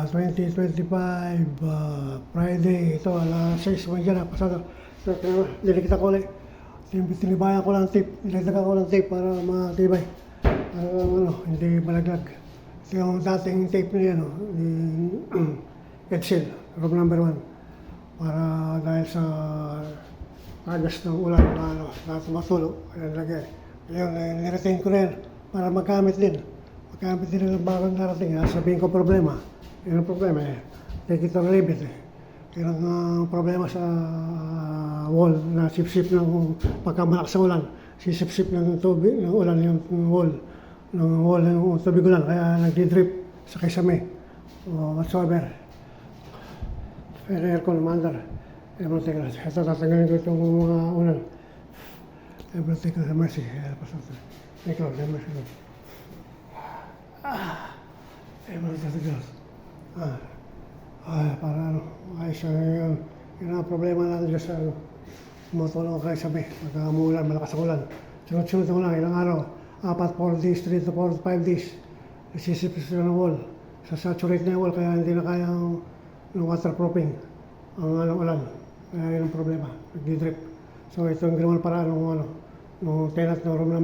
2025, Friday, ito, alas 6 mo dyan, pasado. So, dinikita ko ulit. Tinibayan ko lang tape, nilagdagan ko ng tape para matibay. Para hindi malaglag. Ito yung dating tape niya, ni Edsel, room number 1. Para dahil sa agas ng ulan na tumatulog, lagay. Ngayon, niretain ko na yan para magamit din. Magamit din ng bagong narating. Sabihin ko problema. Yun ang problema take it or leave it. Yun ang problema sa wall na sip-sip ng pagkamalakas sa ulan. Sisip-sip ng tubig, ng ulan yung wall. Ng tubig ulan. Kaya nagdi-drip sa kisame. O whatsoever. Aircon, mandar. Everything else. Ito, tatanggalin ko itong mga ulan. Everything else, mercy. Thank you, mercy. Everything else. Para ayos yun. Yun ang problema natin dyan sa tumutulong kayo sabi. Magkamulan, malakas ang ulan. Sunod-sunod ang ulan, ilang araw. 4 days, 3 to 4 to 5 days. Nasisipis sila ng wall. Sasaturate na yung wall, kaya hindi na kayang waterproofing ang ulan. Kaya yun ang problema, nagdi-drip. So ito yung ginawa paraan ng tenant ng room number